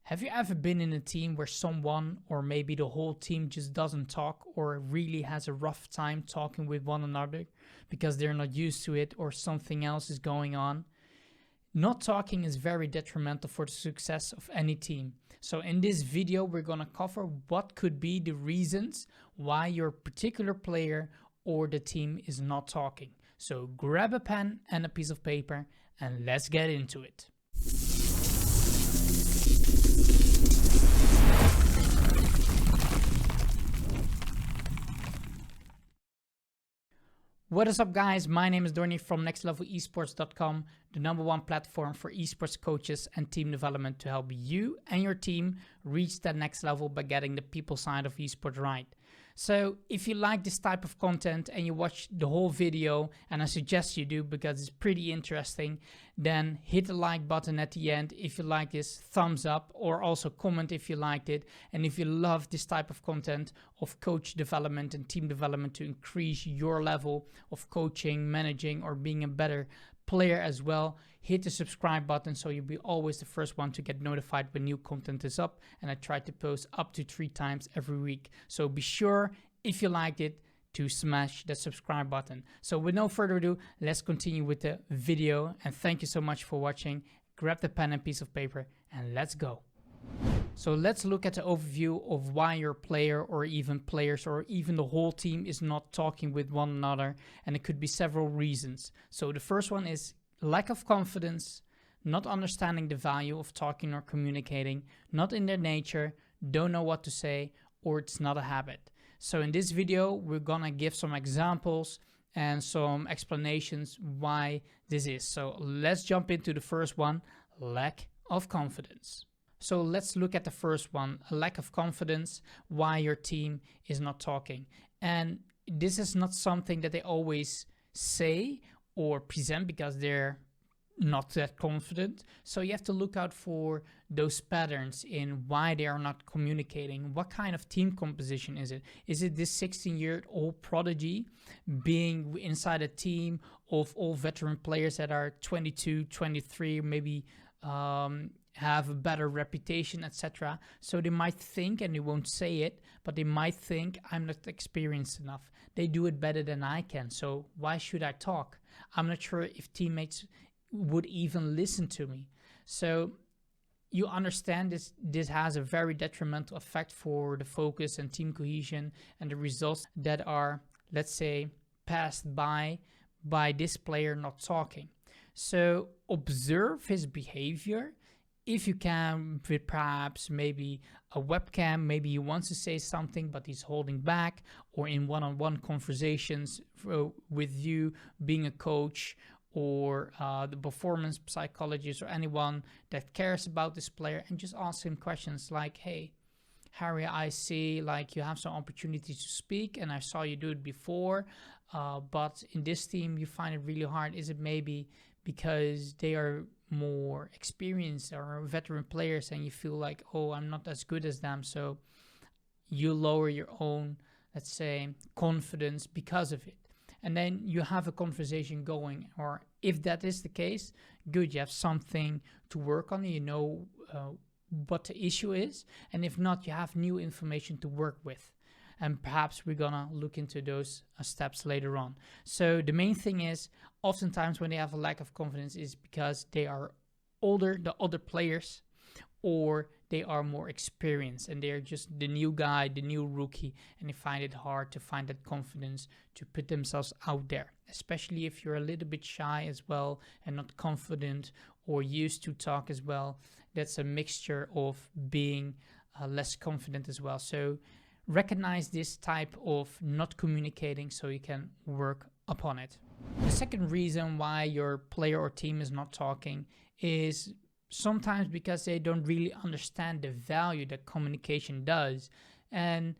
Have you ever been in a team where someone or maybe the whole team just doesn't talk or really has a rough time talking with one another because they're not used to it or something else is going on? Not talking is very detrimental for the success of any team. So in this video, we're going to cover what could be the reasons why your particular player or the team is not talking. So grab a pen and a piece of paper and let's get into it. What is up, guys? My name is Dorny from nextlevel.esports.com, the #1 platform for esports coaches and team development to help you and your team reach that next level by getting the people side of esports right. So if you like this type of content and you watch the whole video, and I suggest you do because it's pretty interesting, then hit the like button at the end if you like this, thumbs up, or also comment if you liked it. And if you love this type of content of coach development and team development to increase your level of coaching, managing, or being a better player as well, hit the subscribe button so you'll be always the first one to get notified when new content is up, and I try to post up to 3 times every week. So be sure, if you liked it, to smash the subscribe button. So with no further ado, let's continue with the video, and thank you so much for watching. Grab the pen and piece of paper and let's go. So let's look at the overview of why your player or even players or even the whole team is not talking with one another, and it could be several reasons. So the first one is lack of confidence, not understanding the value of talking or communicating, not in their nature, don't know what to say, or it's not a habit. So in this video, we're gonna give some examples and some explanations why this is. So let's jump into the first one, lack of confidence. So let's look at the first one, a lack of confidence, why your team is not talking. And this is not something that they always say or present because they're not that confident. So you have to look out for those patterns in why they are not communicating. What kind of team composition is it? Is it this 16-year-old prodigy being inside a team of all veteran players that are 22, 23, maybe have a better reputation, etc. So they might think, and they won't say it, but they might think, I'm not experienced enough. They do it better than I can, so why should I talk? I'm not sure if teammates would even listen to me. So you understand this has a very detrimental effect for the focus and team cohesion and the results that are, let's say, passed by this player not talking. So observe his behavior. If you can, with perhaps maybe a webcam, maybe he wants to say something but he's holding back, or in one-on-one conversations with you being a coach or the performance psychologist or anyone that cares about this player, and just ask him questions like, hey, Harry, I see like you have some opportunities to speak and I saw you do it before, but in this team you find it really hard. Is it maybe because they are more experienced or veteran players and you feel like, oh, I'm not as good as them, so you lower your own, let's say, confidence because of it? And then you have a conversation going, or if that is the case, good, you have something to work on, you know what the issue is, and if not, you have new information to work with. And perhaps we're gonna look into those steps later on. So the main thing is, oftentimes when they have a lack of confidence is because they are older, the other players, or they are more experienced and they're just the new guy, the new rookie, and they find it hard to find that confidence to put themselves out there, especially if you're a little bit shy as well and not confident or used to talk as well. That's a mixture of being less confident as well. So recognize this type of not communicating so you can work upon it. The second reason why your player or team is not talking is sometimes because they don't really understand the value that communication does. And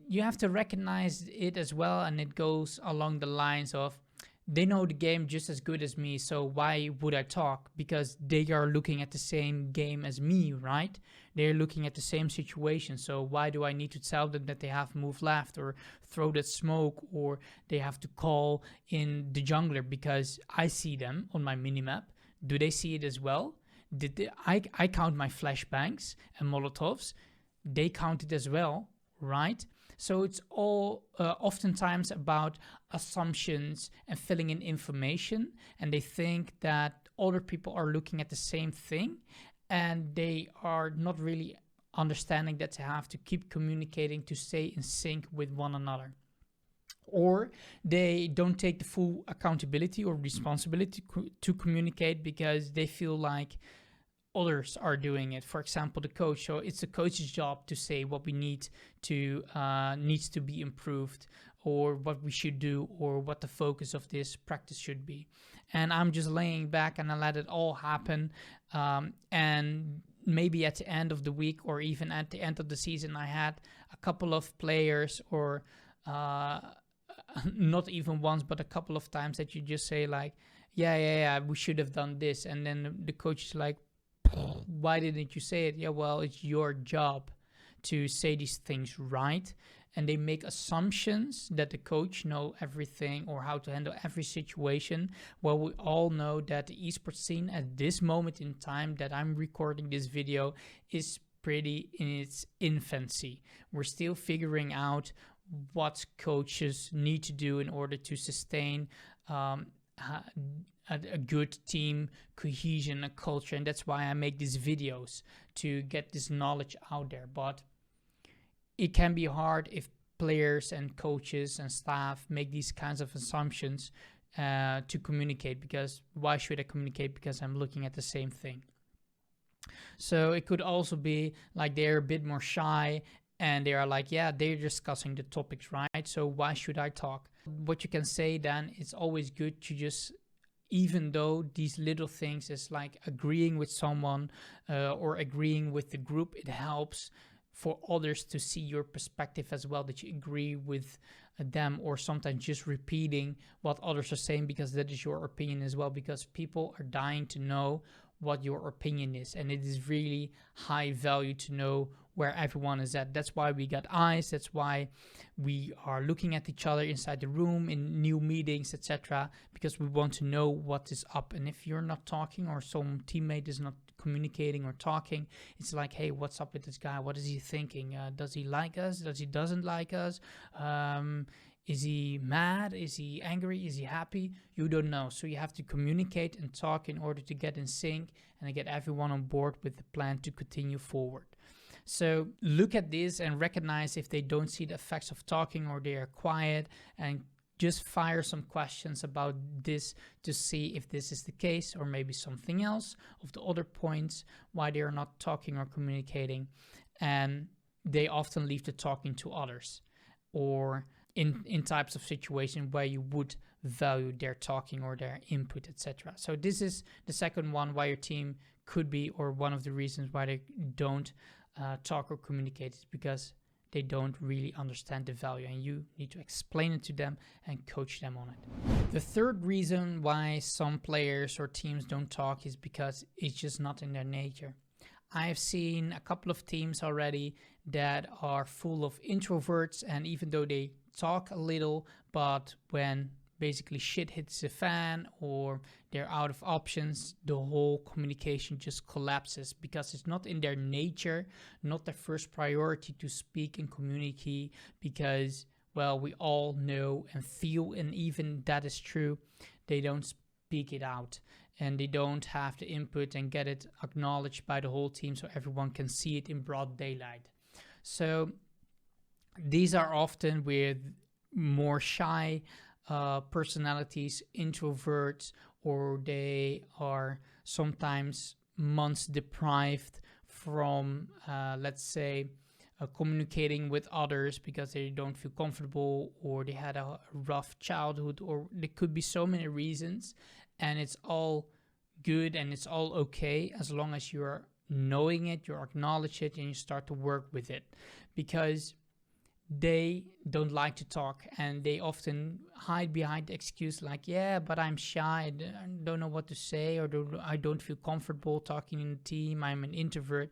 you have to recognize it as well, and it goes along the lines of, they know the game just as good as me, so why would I talk? Because they are looking at the same game as me, right? They're looking at the same situation, so why do I need to tell them that they have to move left or throw that smoke, or they have to call in the jungler because I see them on my minimap? Do they see it as well? I count my flashbangs and Molotovs. They count it as well, right? So it's all oftentimes about assumptions and filling in information, and they think that other people are looking at the same thing, and they are not really understanding that they have to keep communicating to stay in sync with one another. Or they don't take the full accountability or responsibility to communicate because they feel like others are doing it. For example, the coach. So it's the coach's job to say what we needs to be improved, or what we should do, or what the focus of this practice should be. And I'm just laying back and I let it all happen. And maybe at the end of the week or even at the end of the season, I had a couple of players, or not even once, but a couple of times, that you just say like, yeah, we should have done this. And then the coach is like, why didn't you say it? Yeah, well, it's your job to say these things, right? And they make assumptions that the coach know everything or how to handle every situation. Well, we all know that the esports scene at this moment in time that I'm recording this video is pretty in its infancy. We're still figuring out what coaches need to do in order to sustain a good team cohesion, a culture, and that's why I make these videos, to get this knowledge out there. But it can be hard if players and coaches and staff make these kinds of assumptions to communicate, because why should I communicate? Because I'm looking at the same thing. So it could also be like they're a bit more shy and they are like, yeah, they're discussing the topics, right? So why should I talk? What you can say then, it's always good to just, even though these little things is like agreeing with someone or agreeing with the group, it helps for others to see your perspective as well, that you agree with them, or sometimes just repeating what others are saying because that is your opinion as well, because people are dying to know what your opinion is, and it is really high value to know where everyone is at. That's why we got eyes, that's why we are looking at each other inside the room in new meetings, etc., because we want to know what is up. And if you're not talking, or some teammate is not communicating or talking, it's like, hey, what's up with this guy? What is he thinking? Does he like us? Does he doesn't like us? Is he mad? Is he angry? Is he happy? You don't know. So you have to communicate and talk in order to get in sync and get everyone on board with the plan to continue forward. So look at this and recognize if they don't see the effects of talking, or they are quiet, and just fire some questions about this to see if this is the case, or maybe something else of the other points why they are not talking or communicating. And they often leave the talking to others, or in types of situation where you would value their talking or their input, etc. So this is the second one, why your team could be, or one of the reasons why they don't talk or communicate, is because they don't really understand the value, and you need to explain it to them and coach them on it. The third reason why some players or teams don't talk is because it's just not in their nature. I've seen a couple of teams already that are full of introverts, and even though they talk a little, but when basically shit hits the fan or they're out of options, the whole communication just collapses, because it's not in their nature, not their first priority to speak and communicate, because, well, we all know and feel, and even that is true, they don't speak it out, and they don't have the input and get it acknowledged by the whole team so everyone can see it in broad daylight. So these are often with more shy personalities, introverts, or they are sometimes months deprived from, let's say, communicating with others because they don't feel comfortable, or they had a rough childhood, or there could be so many reasons, and it's all good and it's all okay as long as you're knowing it, you acknowledge it, and you start to work with it, because they don't like to talk, and they often hide behind the excuse like, yeah, but I'm shy, I don't know what to say, or I don't feel comfortable talking in a team, I'm an introvert.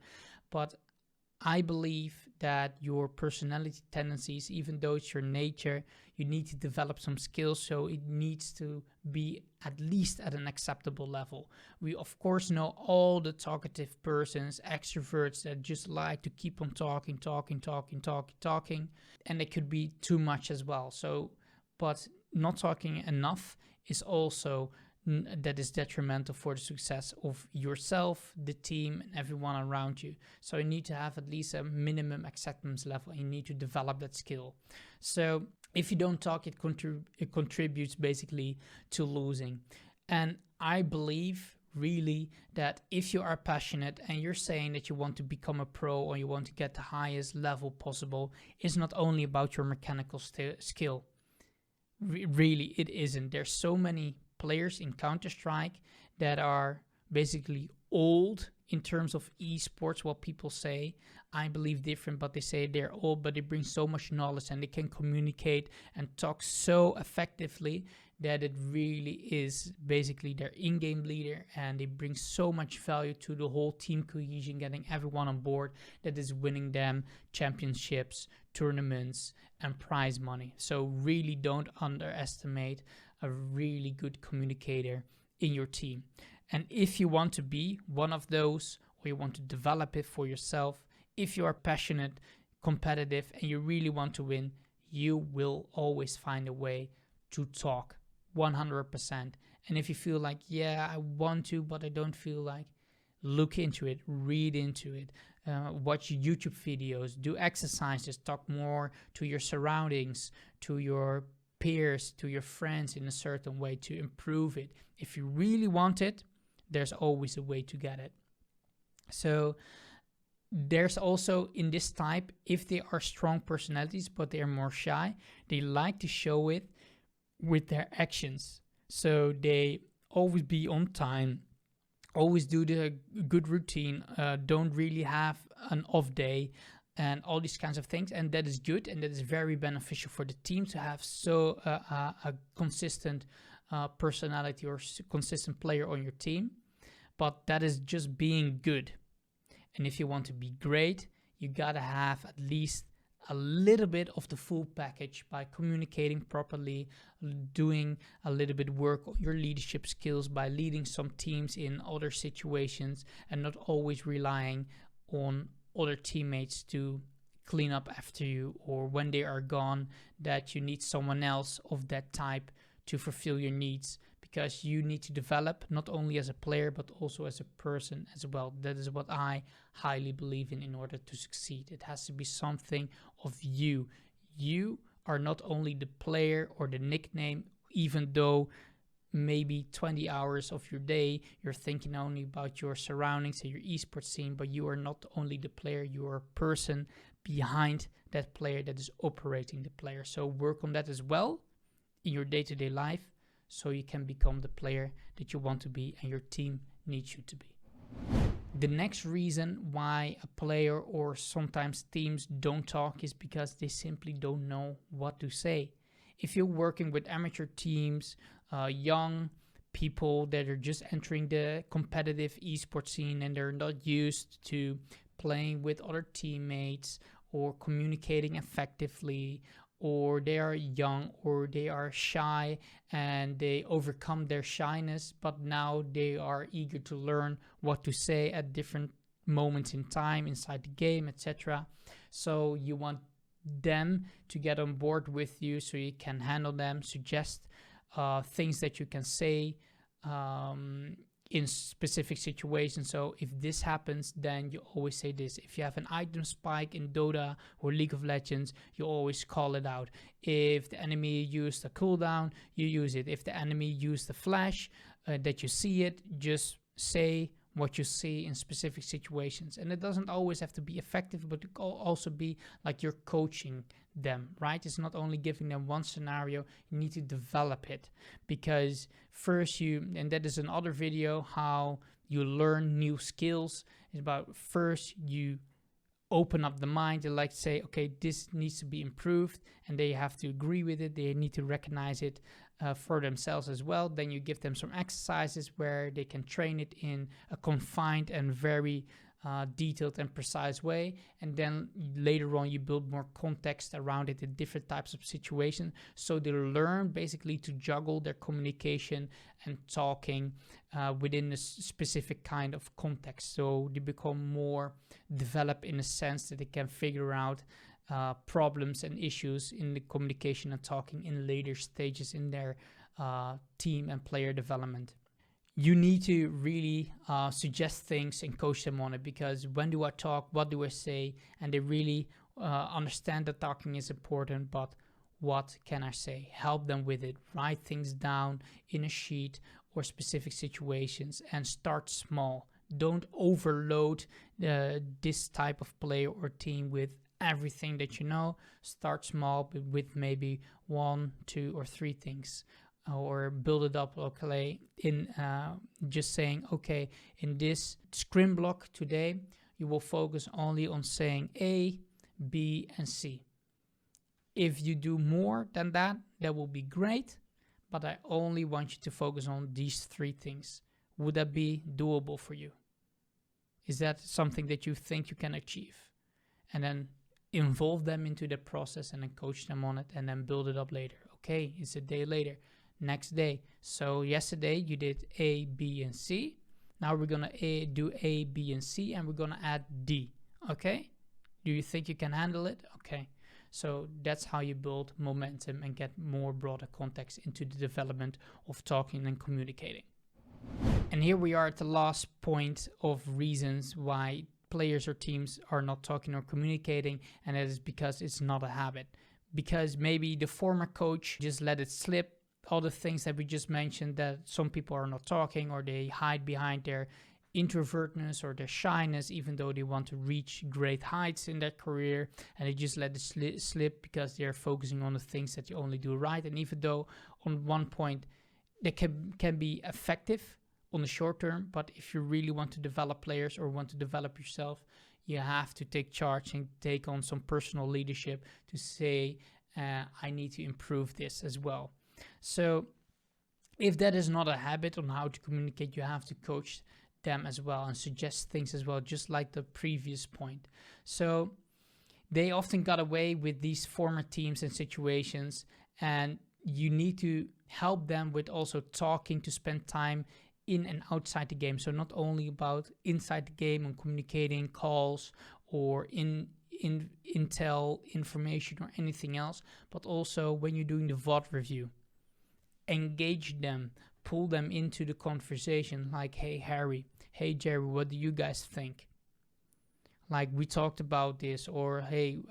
But I believe that your personality tendencies, even though it's your nature, you need to develop some skills, so it needs to be at least at an acceptable level. We of course know all the talkative persons, extroverts that just like to keep on talking, and it could be too much as well. So, but not talking enough is also that is detrimental for the success of yourself, the team, and everyone around you. So you need to have at least a minimum acceptance level, and you need to develop that skill. So if you don't talk, it contributes basically to losing. And I believe really that if you are passionate and you're saying that you want to become a pro or you want to get the highest level possible, it's not only about your mechanical skill. Really, it isn't. There's so many players in Counter-Strike that are basically old in terms of esports, what people say. I believe different, but they say they're old, but they bring so much knowledge and they can communicate and talk so effectively that it really is basically their in-game leader, and they bring so much value to the whole team cohesion, getting everyone on board, that is winning them championships, tournaments, and prize money. So really don't underestimate a really good communicator in your team. And if you want to be one of those, or you want to develop it for yourself, if you are passionate, competitive, and you really want to win, you will always find a way to talk 100%. And if you feel like, yeah, I want to, but I don't feel like, look into it, read into it, watch YouTube videos, do exercises, talk more to your surroundings, to your peers, to your friends in a certain way to improve it. If you really want it, there's always a way to get it. So there's also in this type, if they are strong personalities but they are more shy, they like to show it with their actions. So they always be on time, always do the good routine, don't really have an off day, and all these kinds of things. And that is good, and that is very beneficial for the team to have a consistent personality or consistent player on your team. But that is just being good. And if you want to be great, you gotta have at least a little bit of the full package by communicating properly, doing a little bit work on your leadership skills by leading some teams in other situations, and not always relying on other teammates to clean up after you, or when they are gone, that you need someone else of that type to fulfill your needs, because you need to develop not only as a player but also as a person as well. That is what I highly believe in order to succeed. It has to be something of you. You are not only the player or the nickname, even though maybe 20 hours of your day you're thinking only about your surroundings and your esports scene, but you are not only the player, you are a person behind that player that is operating the player. So work on that as well in your day-to-day life, so you can become the player that you want to be and your team needs you to be. The next reason why a player or sometimes teams don't talk is because they simply don't know what to say. If you're working with amateur teams, young people that are just entering the competitive esports scene and they're not used to playing with other teammates or communicating effectively, or they are young or they are shy and they overcome their shyness, but now they are eager to learn what to say at different moments in time inside the game, etc. So you want them to get on board with you so you can handle them, suggest things that you can say in specific situations. So if this happens, then you always say this. If you have an item spike in Dota or League of Legends, you always call it out. If the enemy used a cooldown, you use it. If the enemy used a flash, that you see it, just say what you see in specific situations. And it doesn't always have to be effective, but it can also be like you're coaching them, right? It's not only giving them one scenario, you need to develop it, because first and that is another video, how you learn new skills. It's about first you open up the mind and like say, okay, this needs to be improved, and they have to agree with it. They need to recognize it for themselves as well. Then you give them some exercises where they can train it in a confined and very detailed and precise way, and then later on you build more context around it in different types of situations, so they learn basically to juggle their communication and talking within a specific kind of context. So they become more developed in a sense that they can figure out problems and issues in the communication and talking in later stages in their team and player development. You need to really suggest things and coach them on it, because when do I talk, what do I say, and they really understand that talking is important, but what can I say? Help them with it. Write things down in a sheet or specific situations and start small. Don't overload this type of player or team with everything that you know. Start small with maybe 1, 2, or 3 things, or build it up locally in just saying, okay, in this scrim block today, you will focus only on saying A, B, and C. If you do more than that, that will be great, but I only want you to focus on these 3 things. Would that be doable for you? Is that something that you think you can achieve? And then involve them into the process and then coach them on it, and then build it up later. Okay, it's a day later. Next day. So yesterday you did A, B, and C. Now we're gonna do A, B, and C, and we're gonna add D. Okay? Do you think you can handle it? Okay. So that's how you build momentum and get more broader context into the development of talking and communicating. And here we are at the last point of reasons why players or teams are not talking or communicating, and that is because it's not a habit. Because maybe the former coach just let it slip, all the things that we just mentioned, that some people are not talking, or they hide behind their introvertness or their shyness, even though they want to reach great heights in their career, and they just let it slip because they're focusing on the things that you only do right. And even though on one point they can be effective on the short term, but if you really want to develop players or want to develop yourself, you have to take charge and take on some personal leadership to say, I need to improve this as well. So if that is not a habit on how to communicate, you have to coach them as well and suggest things as well, just like the previous point. So they often got away with these former teams and situations, and you need to help them with also talking, to spend time in and outside the game. So not only about inside the game and communicating calls or intel information or anything else, but also when you're doing the VOD review, engage them, pull them into the conversation, like, hey Harry, hey Jerry, what do you guys think? Like, we talked about this, or hey,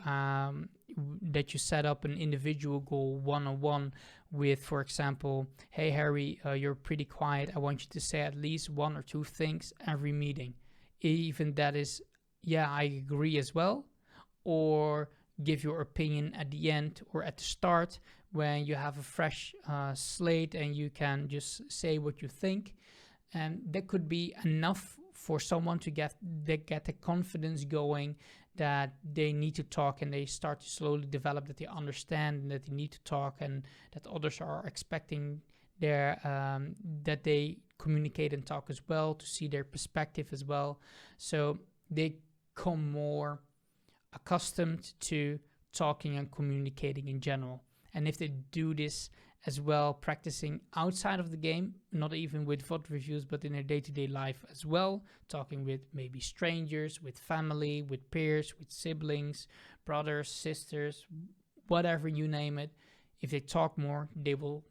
that you set up an individual goal one-on-one with, for example, hey Harry, you're pretty quiet, I want you to say at least 1 or 2 things every meeting. Even that is, yeah, I agree as well. Or give your opinion at the end or at the start when you have a fresh slate and you can just say what you think. And that could be enough for someone to get the confidence going that they need to talk, and they start to slowly develop that they understand that they need to talk, and that others are expecting their that they communicate and talk as well, to see their perspective as well. So they become more accustomed to talking and communicating in general. And if they do this as well, practicing outside of the game, not even with VOD reviews, but in their day-to-day life as well, talking with maybe strangers, with family, with peers, with siblings, brothers, sisters, whatever you name it, if they talk more, they will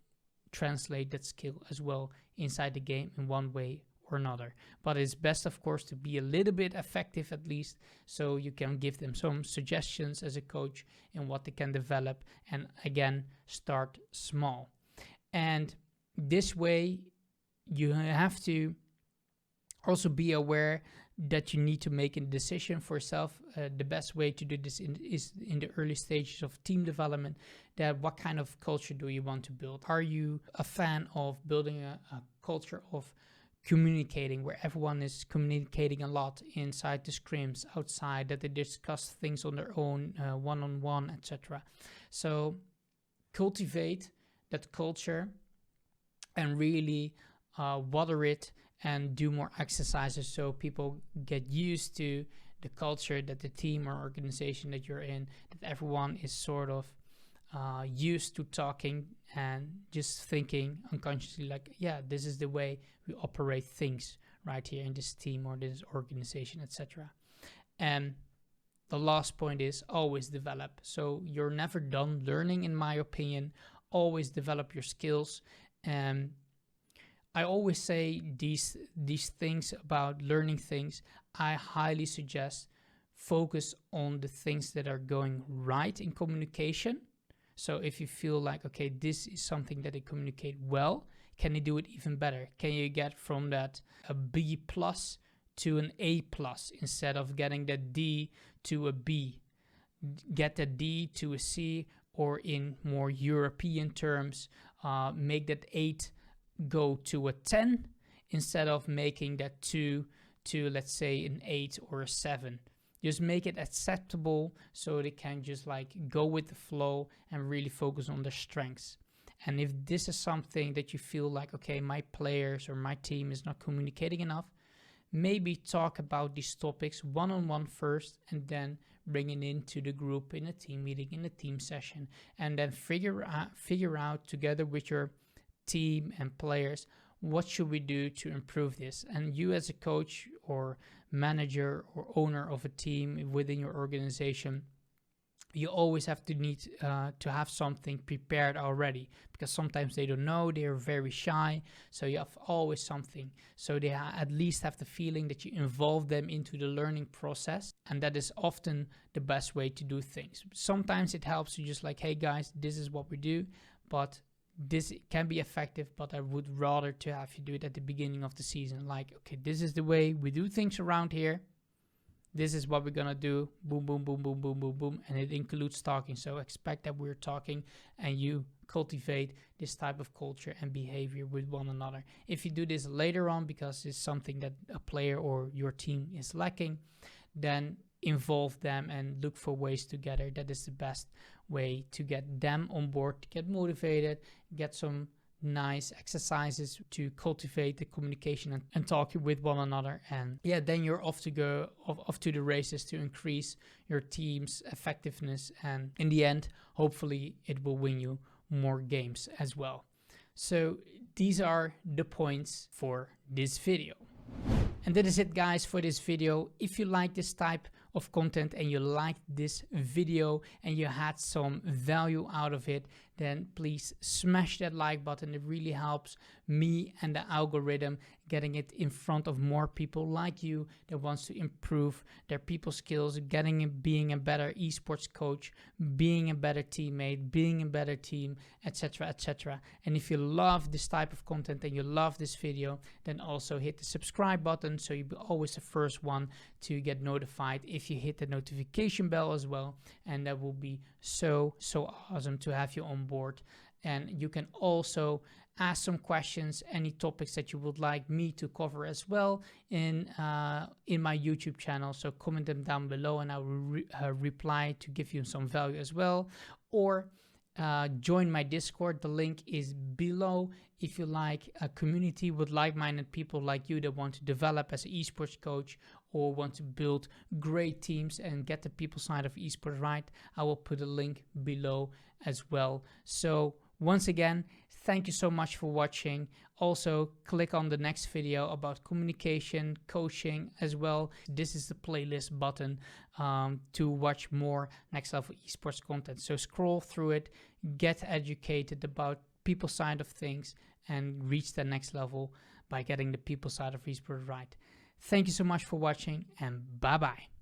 translate that skill as well inside the game in one way or another. But it's best, of course, to be a little bit effective at least, so you can give them some suggestions as a coach in what they can develop, and again, start small. And this way you have to also be aware that you need to make a decision for yourself. The best way to do this is in the early stages of team development, that what kind of culture do you want to build? Are you a fan of building a culture of communicating, where everyone is communicating a lot inside the scrims, outside, that they discuss things on their own, one-on-one, etc. So cultivate that culture and really water it and do more exercises so people get used to the culture that the team or organization that you're in, that everyone is sort of used to talking and just thinking unconsciously like, yeah, this is the way we operate things right here in this team or this organization, etc. And the last point is always develop. So you're never done learning, in my opinion. Always develop your skills. And I always say these things about learning things. I highly suggest focus on the things that are going right in communication. So if you feel like, okay, this is something that they communicate well, can they do it even better? Can you get from that a B plus to an A plus instead of getting that D to a B? Get that D to a C, or in more European terms, make that 8 go to a 10 instead of making that 2 to, let's say, an 8 or a 7. Just make it acceptable so they can just like go with the flow and really focus on their strengths. And if this is something that you feel like, okay, my players or my team is not communicating enough, maybe talk about these topics one-on-one first, and then bring it into the group in a team meeting, in a team session, and then figure out together with your team and players, what should we do to improve this? And you as a coach or manager or owner of a team within your organization, you always have to need to have something prepared already, because sometimes they don't know, they're very shy. So you have always something, so they at least have the feeling that you involve them into the learning process, and that is often the best way to do things. Sometimes it helps you just like, hey guys, this is what we do, but this can be effective, but I would rather to have you do it at the beginning of the season. Like, okay, this is the way we do things around here. This is what we're gonna do. Boom, boom, boom, boom, boom, boom, boom. And it includes talking. So expect that we're talking and you cultivate this type of culture and behavior with one another. If you do this later on because it's something that a player or your team is lacking, then involve them and look for ways together. That is the best way to get them on board, to get motivated, get some nice exercises to cultivate the communication and talking with one another. And yeah, then you're off to the races to increase your team's effectiveness, and in the end, hopefully it will win you more games as well. So these are the points for this video. And that is it, guys, for this video. If you like this type of content and you liked this video and you had some value out of it, then please smash that like button. It really helps me and the algorithm getting it in front of more people like you that wants to improve their people skills, being a better esports coach, being a better teammate, being a better team, etc, etc. And if you love this type of content and you love this video, then also hit the subscribe button so you'll be always the first one to get notified if you hit the notification bell as well. And that will be so awesome to have you on board. And you can also ask some questions, any topics that you would like me to cover as well in my YouTube channel. So comment them down below and I will reply to give you some value as well. Or join my Discord. The link is below if you like a community with like-minded people like you that want to develop as an esports coach or want to build great teams and get the people side of esports right. I will put a link below as well. So once again, thank you so much for watching. Also, click on the next video about communication, coaching as well. This is the playlist button to watch more next level esports content. So scroll through it, get educated about people side of things, and reach the next level by getting the people side of esports right. Thank you so much for watching, and bye-bye.